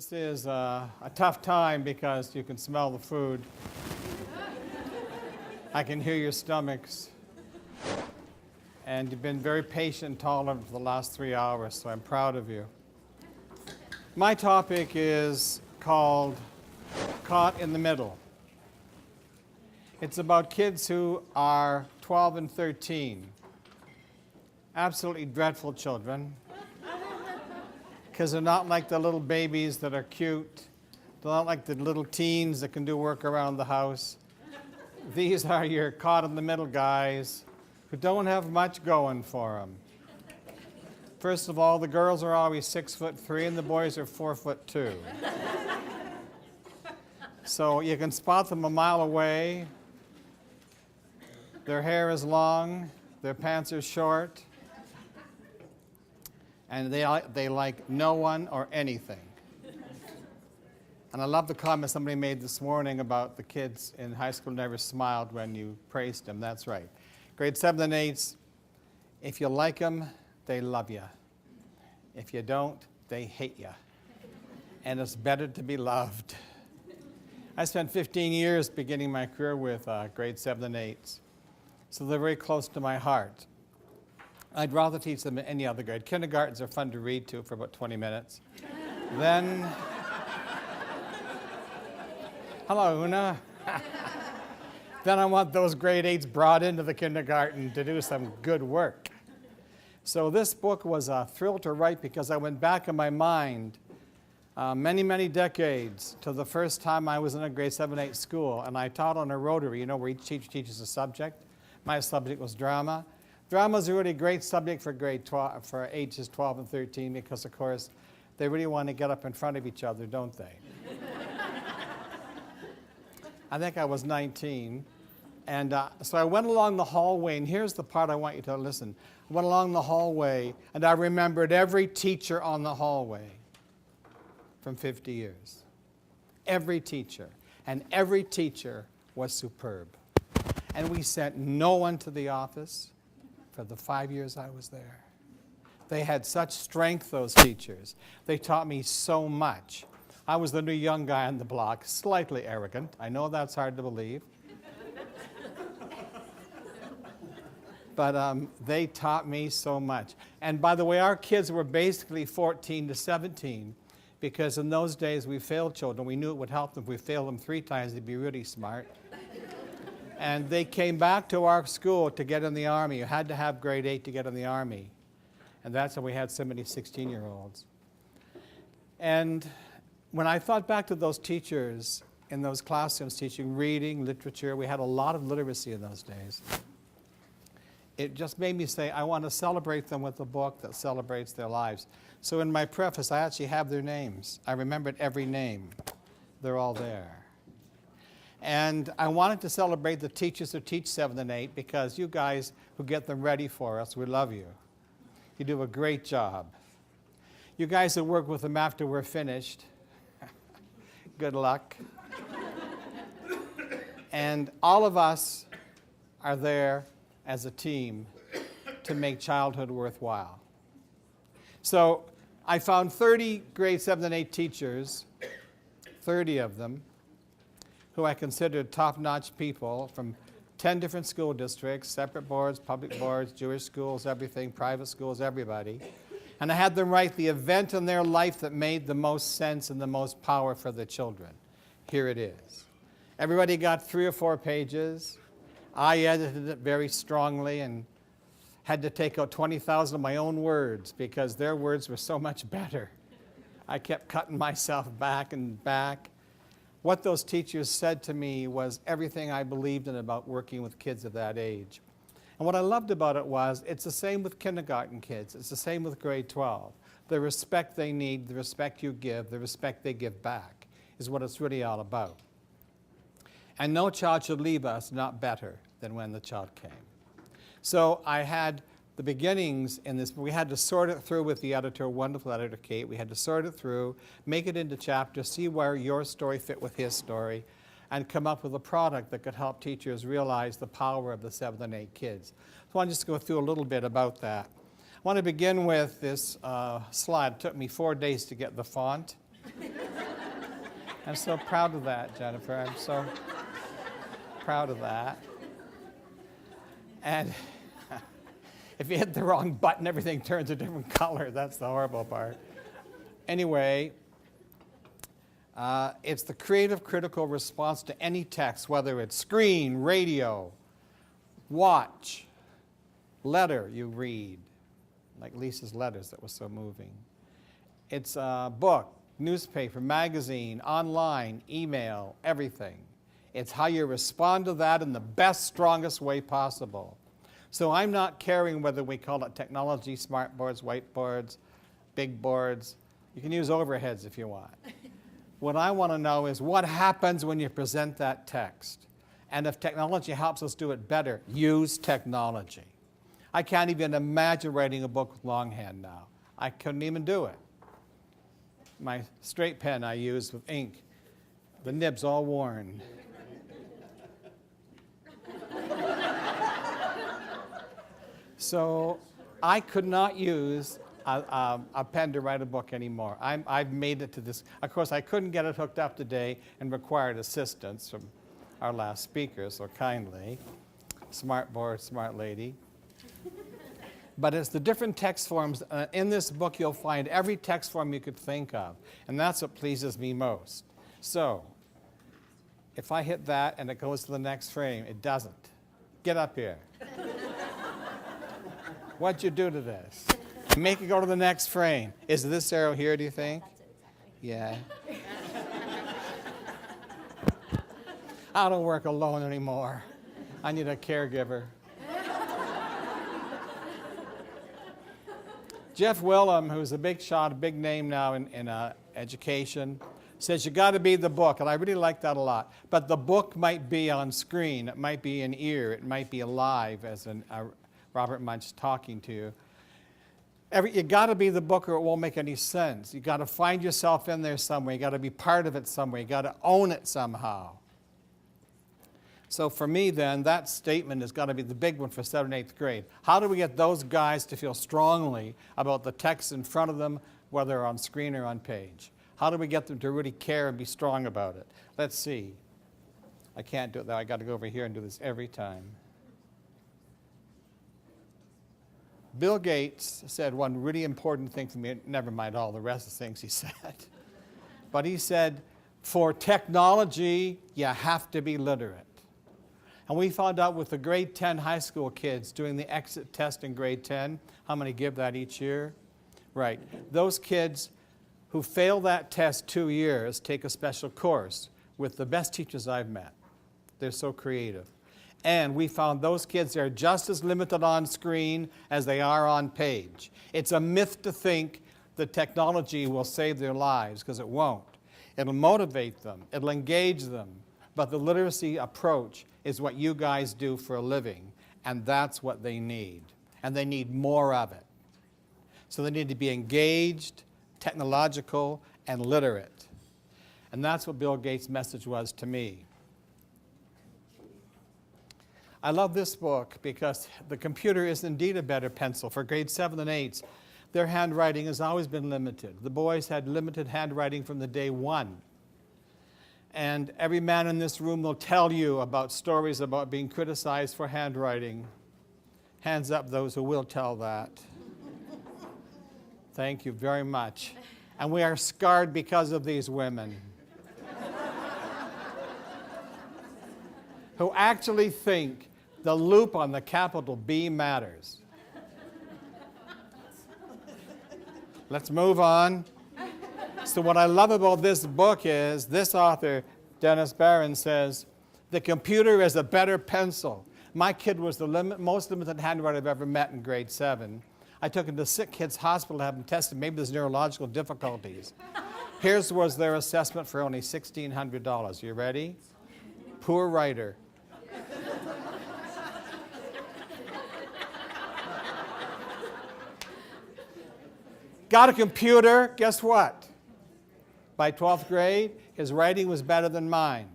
This is a tough time because you can smell the food. I can hear your stomachs. And you've been very patient and tolerant for the last 3 hours, so I'm proud of you. My topic is called Caught in the Middle. It's about kids who are 12 and 13. Absolutely dreadful children. Because they're not like the little babies that are cute. They're not like the little teens that can do work around the house. These are your caught in the middle guys who don't have much going for them. First of all, the girls are always 6'3" and the boys are 4'2". So you can spot them a mile away. Their hair is long, their pants are short, and they like no one or anything. And I love the comment somebody made this morning about the kids in high school never smiled when you praised them. That's right. Grade 7 and 8s, if you like them, they love you. If you don't, they hate you. And it's better to be loved. I spent 15 years beginning my career with grade 7 and 8s. So they're very close to my heart. I'd rather teach them in any other grade. Kindergartens are fun to read to for about 20 minutes. Then, hello, Una. Then I want those grade 8s brought into the kindergarten to do some good work. So this book was a thrill to write because I went back in my mind many, many decades to the first time I was in a grade 7, 8 school, and I taught on a rotary, you know, where each teacher teaches a subject. My subject was drama. Drama is a really great subject for grade 12, for ages 12 and 13 because, of course, they really want to get up in front of each other, don't they? I think I was 19. And so I went along the hallway, and here's the part I want you to listen. I went along the hallway, and I remembered every teacher on the hallway from 50 years. Every teacher. And every teacher was superb. And we sent no one to the office for the 5 years I was there. They had such strength, those teachers. They taught me so much. I was the new young guy on the block, slightly arrogant. I know that's hard to believe. But they taught me so much. And by the way, our kids were basically 14 to 17 because in those days we failed children. We knew it would help them if we failed them 3 times, they'd be really smart. And they came back to our school to get in the Army. You had to have grade 8 to get in the Army. And that's how we had so many 16-year-olds. And when I thought back to those teachers in those classrooms teaching reading, literature, we had a lot of literacy in those days. It just made me say, I want to celebrate them with a book that celebrates their lives. So in my preface, I actually have their names. I remembered every name. They're all there. And I wanted to celebrate the teachers who teach 7 and 8 because you guys who get them ready for us, we love you. You do a great job. You guys who work with them after we're finished, good luck. And all of us are there as a team to make childhood worthwhile. So I found 30 grade 7 and 8 teachers, 30 of them, who I considered top-notch people from 10 different school districts, separate boards, public boards, Jewish schools, everything, private schools, everybody. And I had them write the event in their life that made the most sense and the most power for the children. Here it is. Everybody got 3 or 4 pages. I edited it very strongly and had to take out 20,000 of my own words because their words were so much better. I kept cutting myself back and back. What those teachers said to me was everything I believed in about working with kids of that age. And what I loved about it was it's the same with kindergarten kids. It's the same with grade 12. The respect they need, the respect you give, the respect they give back is what it's really all about. And no child should leave us not better than when the child came. So I had the beginnings in this. We had to sort it through with the editor, wonderful editor Kate. We had to sort it through, make it into chapters, see where your story fit with his story, and come up with a product that could help teachers realize the power of the 7 and 8 kids. So I want to just go through a little bit about that. I want to begin with this slide. It took me 4 days to get the font. I'm so proud of that, Jennifer. I'm so proud of that. And if you hit the wrong button, everything turns a different color. That's the horrible part. Anyway, it's the creative, critical response to any text, whether it's screen, radio, watch, letter you read, like Lisa's letters that was so moving. It's a book, newspaper, magazine, online, email, everything. It's how you respond to that in the best, strongest way possible. So I'm not caring whether we call it technology, smart boards, whiteboards, big boards. You can use overheads if you want. What I want to know is what happens when you present that text. And if technology helps us do it better, use technology. I can't even imagine writing a book with longhand now. I couldn't even do it. My straight pen I use with ink, the nib's all worn. So I could not use a pen to write a book anymore. I've made it to this. Of course, I couldn't get it hooked up today and required assistance from our last speaker, so kindly. Smart board, smart lady. But it's the different text forms. In this book, you'll find every text form you could think of. And that's what pleases me most. So if I hit that and it goes to the next frame, it doesn't. Get up here. What'd you do to this? Make it go to the next frame. Is this arrow here, do you think? That's it, exactly. Yeah. I don't work alone anymore. I need a caregiver. Jeff Willem, who's a big shot, a big name now in education, says you got to be the book, and I really like that a lot. But the book might be on screen, it might be in ear, it might be alive, as Robert Munch talking to you. You got to be the book, or it won't make any sense. You got to find yourself in there somewhere. You got to be part of it somewhere. You got to own it somehow. So for me, then, that statement has got to be the big one for 7th and 8th grade. How do we get those guys to feel strongly about the text in front of them, whether on screen or on page? How do we get them to really care and be strong about it? Let's see. I can't do it, though. I got to go over here and do this every time. Bill Gates said one really important thing for me, never mind all the rest of the things he said. But he said, for technology, you have to be literate. And we found out with the grade 10 high school kids doing the exit test in grade 10, how many give that each year? Right. Those kids who fail that test 2 years take a special course with the best teachers I've met. They're so creative. And we found those kids are just as limited on screen as they are on page. It's a myth to think that technology will save their lives, because it won't. It'll motivate them. It'll engage them. But the literacy approach is what you guys do for a living, and that's what they need. And they need more of it. So they need to be engaged, technological, and literate. And that's what Bill Gates' message was to me. I love this book because the computer is indeed a better pencil. For grade 7 and 8s, their handwriting has always been limited. The boys had limited handwriting from the day one. And every man in this room will tell you about stories about being criticized for handwriting. Hands up those who will tell that. Thank you very much. And we are scarred because of these women who actually think the loop on the capital B matters. Let's move on. So what I love about this book is this author, Dennis Barron, says, the computer is a better pencil. My kid was the most limited handwriter I've ever met in grade 7. I took him to Sick Kids Hospital to have him tested. Maybe there's neurological difficulties. Here's was their assessment for only $1,600. You ready? Poor writer. Got a computer, guess what? By 12th grade, his writing was better than mine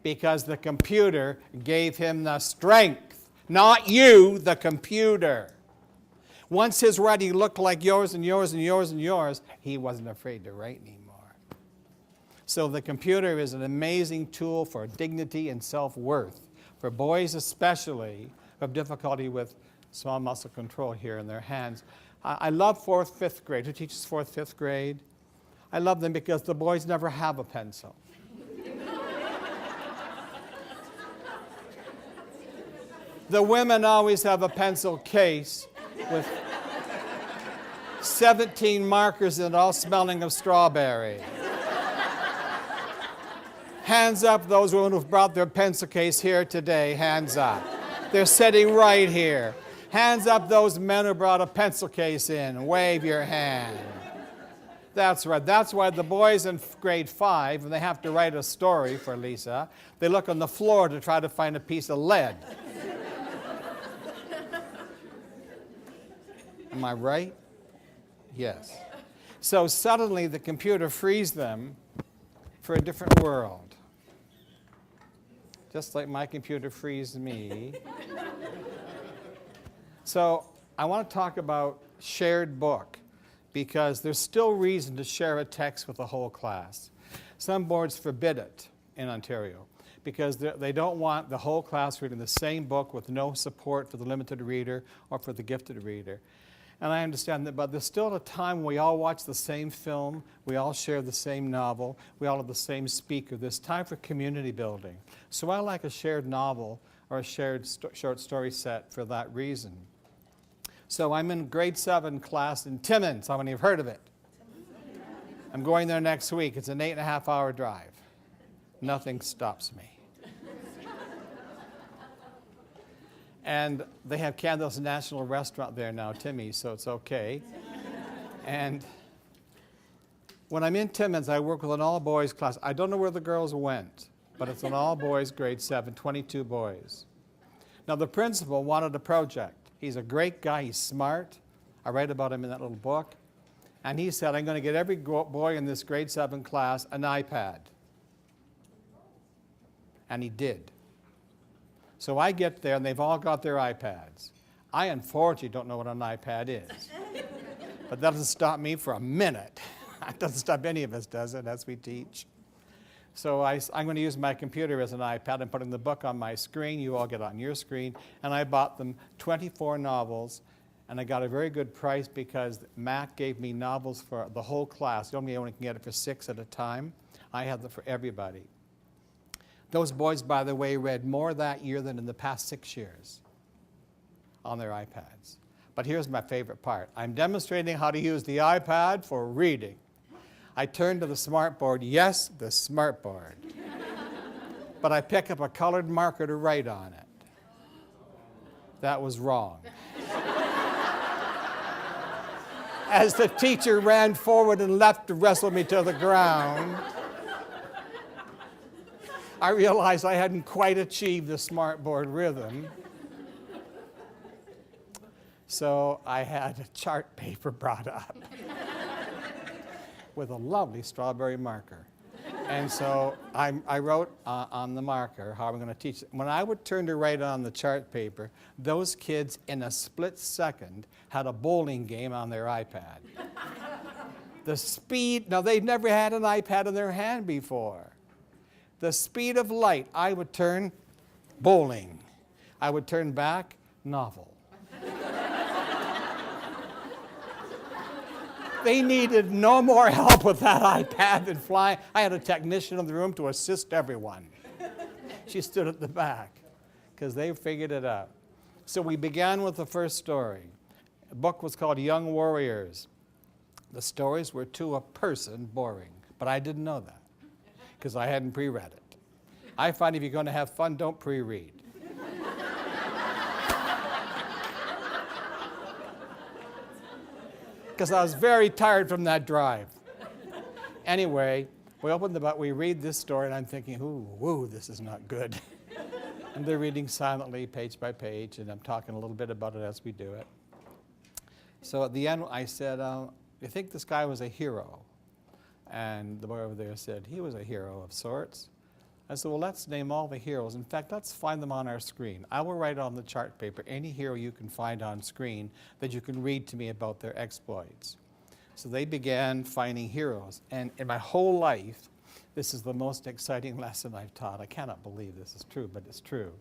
because the computer gave him the strength. Not you, the computer. Once his writing looked like yours and yours and yours and yours, he wasn't afraid to write anymore. So the computer is an amazing tool for dignity and self-worth, for boys especially who have difficulty with small muscle control here in their hands. I love 4th, 5th grade. Who teaches 4th, 5th grade? I love them because the boys never have a pencil. The women always have a pencil case with 17 markers in it, all smelling of strawberry. Hands up those women who've brought their pencil case here today, hands up. They're sitting right here. Hands up those men who brought a pencil case in, wave your hand. That's right, that's why the boys in grade 5, when they have to write a story for Lisa, they look on the floor to try to find a piece of lead. Am I right? Yes. So suddenly the computer frees them for a different world. Just like my computer frees me. So I want to talk about shared book because there's still reason to share a text with the whole class. Some boards forbid it in Ontario because they don't want the whole class reading the same book with no support for the limited reader or for the gifted reader. And I understand that, but there's still a time when we all watch the same film, we all share the same novel, we all have the same speaker. There's time for community building. So I like a shared novel or a shared short story set for that reason. So I'm in grade 7 class in Timmins. How many have heard of it? I'm going there next week. It's an 8.5-hour drive. Nothing stops me. And they have Canada's national restaurant there now, Timmy's, so it's okay. And when I'm in Timmins, I work with an all-boys class. I don't know where the girls went, but it's an all-boys grade 7, 22 boys. Now, the principal wanted a project. He's a great guy. He's smart. I write about him in that little book. And he said, I'm going to get every boy in this grade 7 class an iPad. And he did. So I get there, and they've all got their iPads. I, unfortunately, don't know what an iPad is. But that doesn't stop me for a minute. It doesn't stop any of us, does it, as we teach? So I'm going to use my computer as an iPad. I'm putting the book on my screen. You all get it on your screen. And I bought them 24 novels, and I got a very good price because Mac gave me novels for the whole class. You only can get it for 6 at a time. I had them for everybody. Those boys, by the way, read more that year than in the past 6 years on their iPads. But here's my favorite part. I'm demonstrating how to use the iPad for reading. I turn to the smartboard. Yes, the smartboard. But I pick up a colored marker to write on it. That was wrong. As the teacher ran forward and left to wrestle me to the ground, I realized I hadn't quite achieved the smartboard rhythm. So I had a chart paper brought up with a lovely strawberry marker. And so I wrote on the marker how I'm going to teach it. When I would turn to write on the chart paper, those kids in a split second had a bowling game on their iPad. The speed, now they'd never had an iPad in their hand before. The speed of light, I would turn bowling. I would turn back novel. They needed no more help with that iPad than flying. I had a technician in the room to assist everyone. She stood at the back because they figured it out. So we began with the first story. The book was called Young Warriors. The stories were to a person boring, but I didn't know that because I hadn't pre-read it. I find if you're going to have fun, don't pre-read. Because I was very tired from that drive. Anyway, we opened the book, we read this story, and I'm thinking, ooh, this is not good. And they're reading silently, page by page, and I'm talking a little bit about it as we do it. So at the end, I said, I think this guy was a hero. And the boy over there said, he was a hero of sorts. I said, well, let's name all the heroes. In fact, let's find them on our screen. I will write on the chart paper any hero you can find on screen that you can read to me about their exploits. So they began finding heroes. And in my whole life, This is the most exciting lesson I've taught. I cannot believe this is true, but it's true.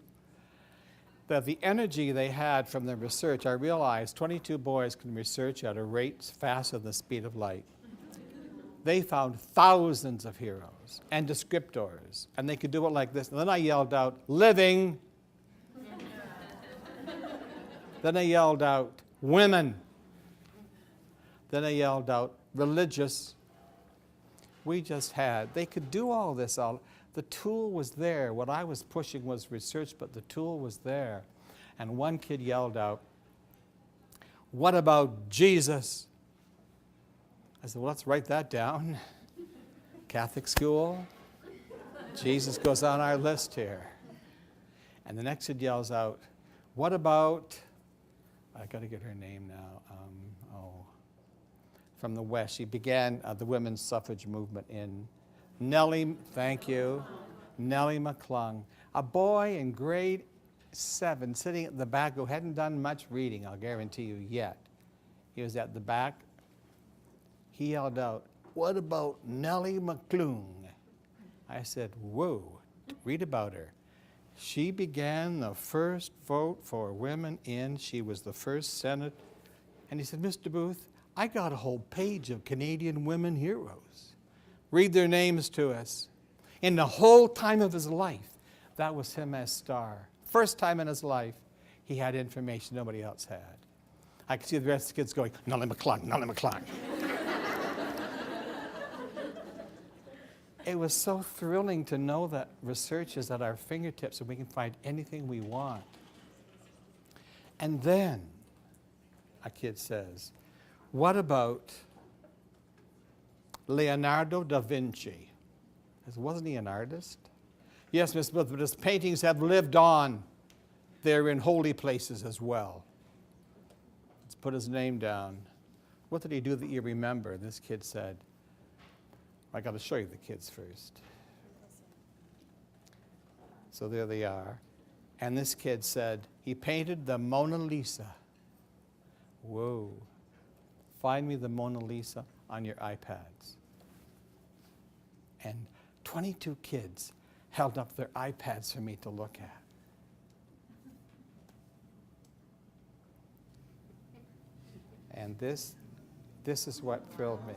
That the energy they had from their research, I realized 22 boys can research at a rate faster than the speed of light. They found thousands of heroes and descriptors, and they could do it like this. And then I yelled out, living. Then I yelled out, women. Then I yelled out, religious. They could do all this. The tool was there. What I was pushing was research, but the tool was there. And one kid yelled out, what about Jesus? I said, well, let's write that down. Catholic school. Jesus goes on our list here. And the next kid yells out, what about, I got to get her name now. From the West. She began the women's suffrage movement in Nellie, thank you, Nellie Mcclung. A boy in grade 7 sitting at the back who hadn't done much reading, I'll guarantee you, yet. He was at the back. He yelled out, what about Nellie Mcclung? I said, whoa, read about her. She began the first vote for women in. She was the first Senate. And he said, Mr. Booth, I got a whole page of Canadian women heroes. Read their names to us. In the whole time of his life, that was him as star. First time in his life, he had information nobody else had. I could see the rest of the kids going, Nellie Mcclung, Nellie Mcclung. It was so thrilling to know that research is at our fingertips and we can find anything we want. And then, a kid says, what about Leonardo da Vinci? I said, wasn't he an artist? Yes, Miss Booth, but his paintings have lived on. They're in holy places as well. Let's put his name down. What did he do that you remember? This kid said, I got to show you the kids first. So there they are. And this kid said, he painted the Mona Lisa. Whoa. Find me the Mona Lisa on your iPads. And 22 kids held up their iPads for me to look at. And this is what thrilled me.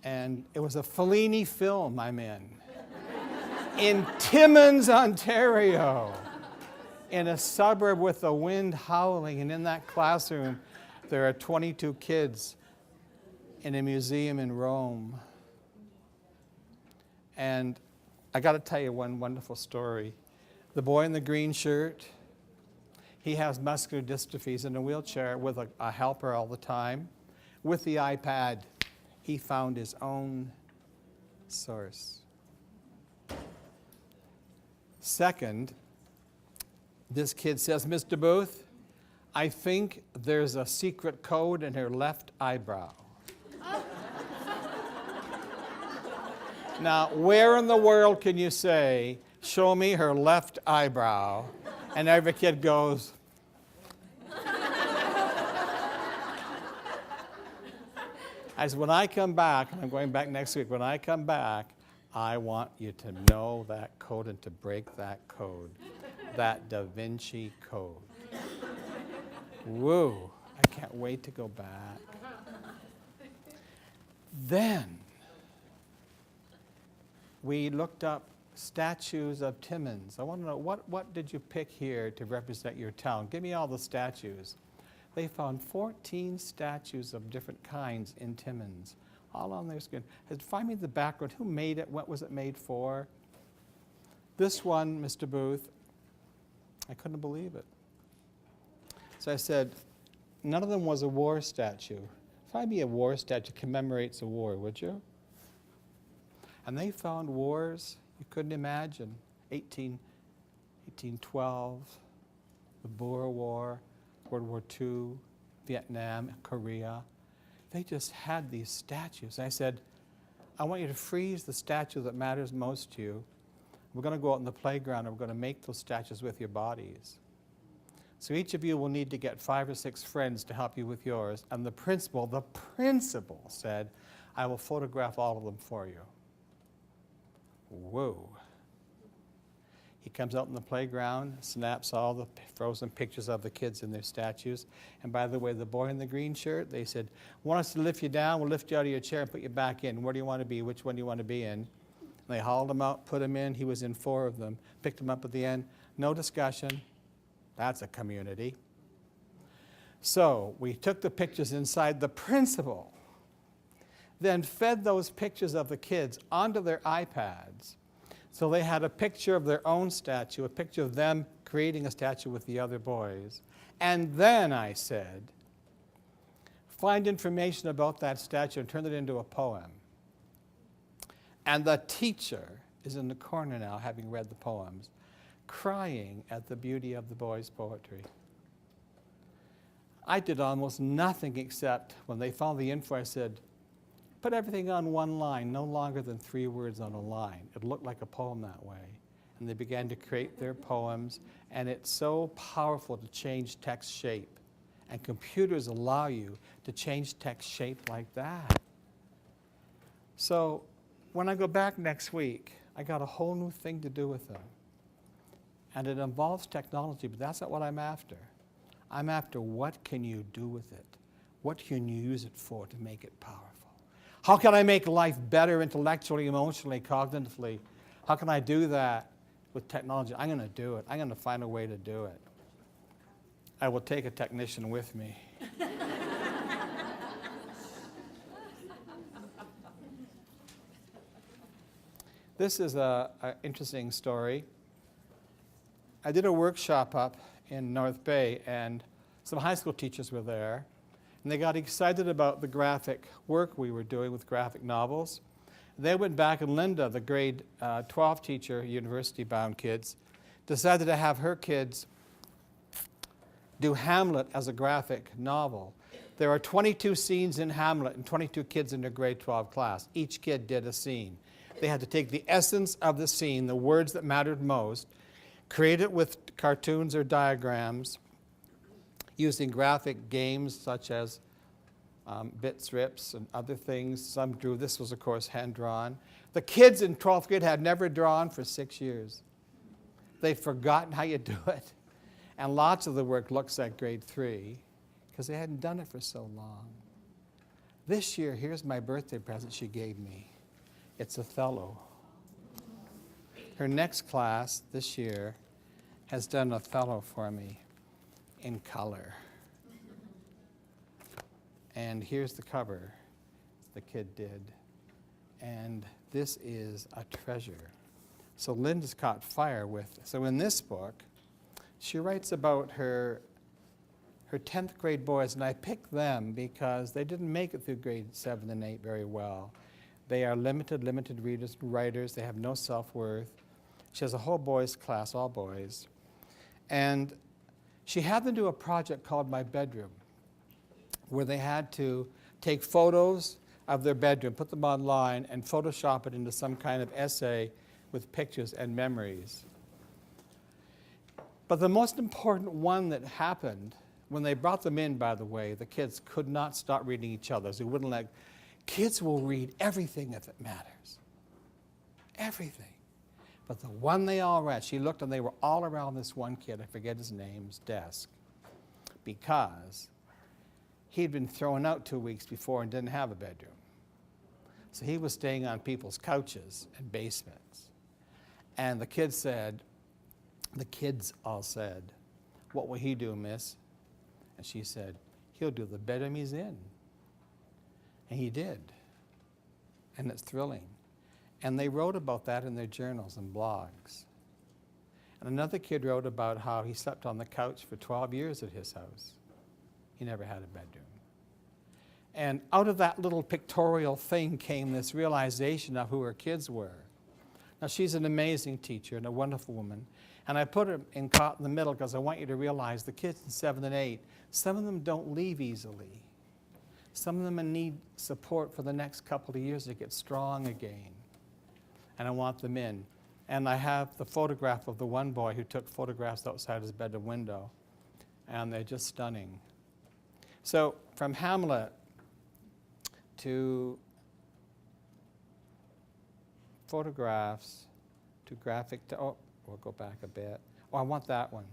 And it was a Fellini film I'm in Timmins, Ontario, in a suburb with the wind howling. And in that classroom, there are 22 kids in a museum in Rome. And I got to tell you one wonderful story. The boy in the green shirt, he has muscular dystrophy. He's in a wheelchair with a helper all the time. With the iPad, he found his own source. Second, this kid says, Mr. Booth, I think there's a secret code in her left eyebrow. Now, where in the world can you say, show me her left eyebrow? And every kid goes, I said, when I come back, and I'm going back next week, when I come back, I want you to know that code and to break that code, that Da Vinci code. Woo, I can't wait to go back. Then, we looked up statues of Timmins. I want to know, what did you pick here to represent your town? Give me all the statues. They found 14 statues of different kinds in Timmins, all on their skin. Find me the background. Who made it? What was it made for? This one, Mr. Booth, I couldn't believe it. So I said, none of them was a war statue. Find me a war statue that commemorates a war, would you? And they found wars you couldn't imagine. 1812, the Boer War, World War II, Vietnam, Korea. They just had these statues. I said, I want you to freeze the statue that matters most to you. We're going to go out in the playground and we're going to make those statues with your bodies. So each of you will need to get 5 or 6 friends to help you with yours. And the principal said, I will photograph all of them for you. Whoa. He comes out in the playground, snaps all the frozen pictures of the kids in their statues. And by the way, the boy in the green shirt, they said, want us to lift you down? We'll lift you out of your chair and put you back in. Where do you want to be? Which one do you want to be in? And they hauled him out, put him in. He was in 4 of them. Picked him up at the end. No discussion. That's a community. So we took the pictures inside. The principal then fed those pictures of the kids onto their iPads. So they had a picture of their own statue, a picture of them creating a statue with the other boys. And then I said, find information about that statue and turn it into a poem. And the teacher is in the corner now, having read the poems, crying at the beauty of the boys' poetry. I did almost nothing except when they found the info, I said, put everything on one line, no longer than 3 words on a line. It looked like a poem that way. And they began to create their poems, and it's so powerful to change text shape. And computers allow you to change text shape like that. So when I go back next week, I got a whole new thing to do with them. And it involves technology, but that's not what I'm after. I'm after what can you do with it? What can you use it for to make it powerful? How can I make life better intellectually, emotionally, cognitively? How can I do that with technology? I'm going to do it. I'm going to find a way to do it. I will take a technician with me. This is an interesting story. I did a workshop up in North Bay, and some high school teachers were there, and they got excited about the graphic work we were doing with graphic novels. They went back, and Linda, the grade 12 teacher, university-bound kids, decided to have her kids do Hamlet as a graphic novel. There are 22 scenes in Hamlet and 22 kids in their grade 12 class. Each kid did a scene. They had to take the essence of the scene, the words that mattered most, create it with cartoons or diagrams, using graphic games such as bit strips and other things. Some drew. This was, of course, hand-drawn. The kids in 12th grade had never drawn for 6 years. They'd forgotten how you do it. And lots of the work looks like grade 3 because they hadn't done it for so long. This year, here's my birthday present she gave me. It's Othello. Her next class this year has done Othello for me in color. And here's the cover the kid did. And this is a treasure. So Linda's caught fire with. So in this book, she writes about her 10th grade boys, and I picked them because they didn't make it through grade 7 and 8 very well. They are limited readers, writers. They have no self-worth. She has a whole boys class, all boys. And she had them do a project called My Bedroom, where they had to take photos of their bedroom, put them online, and Photoshop it into some kind of essay with pictures and memories. But the most important one that happened, when they brought them in, by the way, the kids could not stop reading each other. They wouldn't let. Kids will read everything if it matters. Everything. But the one they all read, she looked and they were all around this one kid, I forget his name's desk, because he'd been thrown out 2 weeks before and didn't have a bedroom. So he was staying on people's couches and basements. And the kids all said, "What will he do, miss?" And she said, "He'll do the bedroom he's in." And he did. And it's thrilling. And they wrote about that in their journals and blogs. And another kid wrote about how he slept on the couch for 12 years at his house. He never had a bedroom. And out of that little pictorial thing came this realization of who her kids were. Now, she's an amazing teacher and a wonderful woman. And I put her caught in the middle because I want you to realize the kids in 7 and 8, some of them don't leave easily. Some of them need support for the next couple of years to get strong again. And I want them in. And I have the photograph of the one boy who took photographs outside his bedroom window. and they're just stunning. So from Hamlet to photographs to graphic, oh, we'll go back a bit. Oh, I want that one.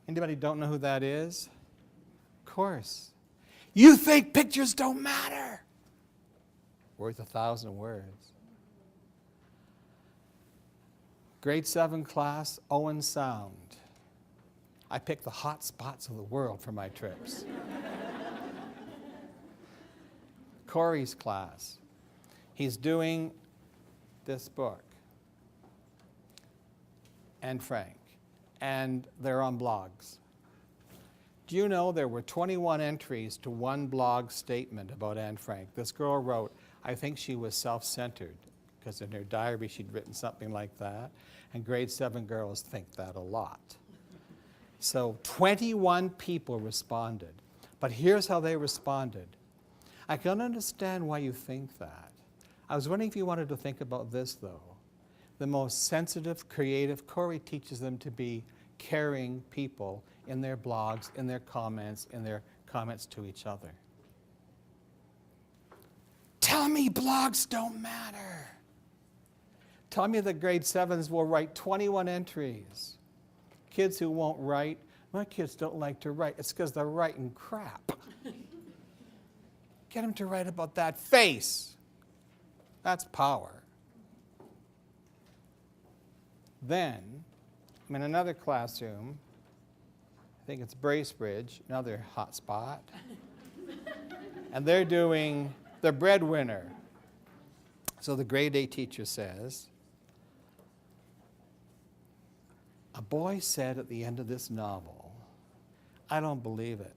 Anybody don't know who that is? Of course. You think pictures don't matter? Worth 1,000 words. Grade 7 class, Owen Sound. I pick the hot spots of the world for my trips. Corey's class. He's doing this book. Anne Frank. And they're on blogs. Do you know there were 21 entries to one blog statement about Anne Frank? This girl wrote, I think she was self-centered, because in her diary she'd written something like that. And grade 7 girls think that a lot. So 21 people responded. But here's how they responded. I can understand why you think that. I was wondering if you wanted to think about this, though. The most sensitive, creative, Corey teaches them to be caring people in their blogs, in their comments to each other. Tell me blogs don't matter. Tell me that grade 7s will write 21 entries. Kids who won't write, my kids don't like to write. It's because they're writing crap. Get them to write about that face. That's power. Then, I'm in another classroom. I think it's Bracebridge, another hot spot. And they're doing the breadwinner. So the grade 8 teacher says, a boy said at the end of this novel, I don't believe it.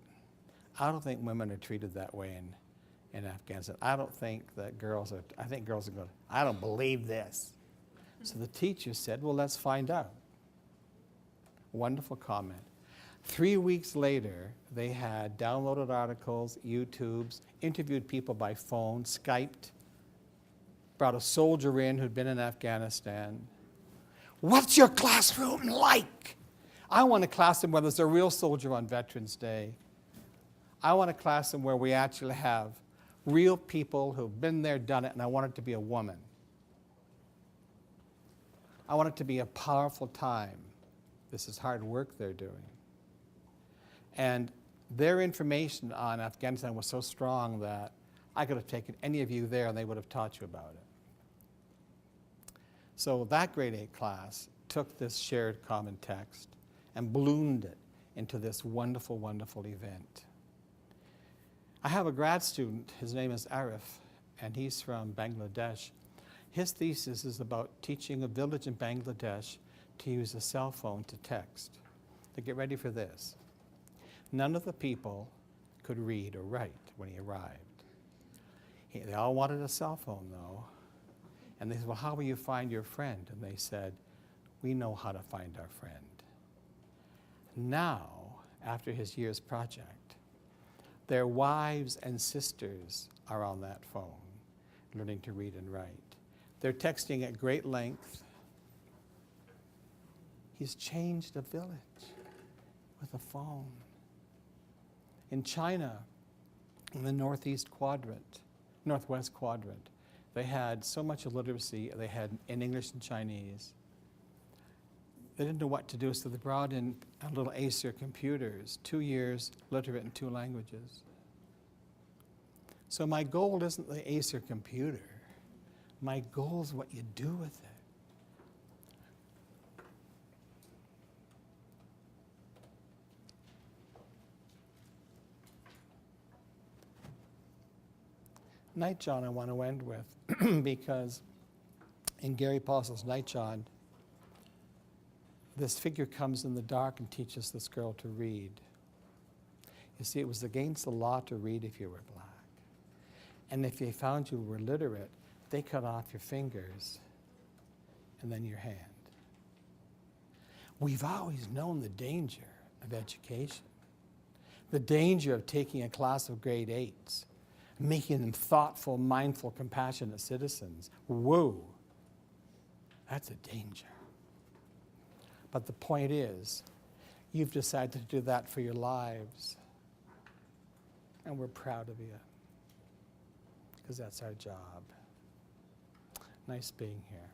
I don't think women are treated that way in Afghanistan. I don't think that girls are, I think girls are going, I don't believe this. So the teacher said, well, let's find out. Wonderful comment. 3 weeks later, they had downloaded articles, YouTubes, interviewed people by phone, Skyped, brought a soldier in who'd been in Afghanistan. What's your classroom like? I want a classroom where there's a real soldier on Veterans Day. I want a classroom where we actually have real people who've been there, done it, and I want it to be a woman. I want it to be a powerful time. This is hard work they're doing. And their information on Afghanistan was so strong that I could have taken any of you there and they would have taught you about it. So that grade 8 class took this shared common text and ballooned it into this wonderful, wonderful event. I have a grad student, his name is Arif, and he's from Bangladesh. His thesis is about teaching a village in Bangladesh to use a cell phone to text. To get ready for this. None of the people could read or write when he arrived. They all wanted a cell phone, though. And they said, well, how will you find your friend? And they said, we know how to find our friend. Now, after his year's project, their wives and sisters are on that phone, learning to read and write. They're texting at great length. He's changed a village with a phone. In China, in the northwest quadrant, they had so much illiteracy, they had in English and Chinese. They didn't know what to do, so they brought in little Acer computers, 2 years literate in 2 languages. So my goal isn't the Acer computer. My goal is what you do with it. Nightjawn I want to end with, because in Gary Paulson's Nightjawn, this figure comes in the dark and teaches this girl to read. You see, it was against the law to read if you were black. And if they found you were literate, they cut off your fingers and then your hand. We've always known the danger of education, the danger of taking a class of grade 8s, making them thoughtful, mindful, compassionate citizens. Whoa, that's a danger. But the point is, You've decided to do that for your lives. And we're proud of you. Because that's our job. Nice being here.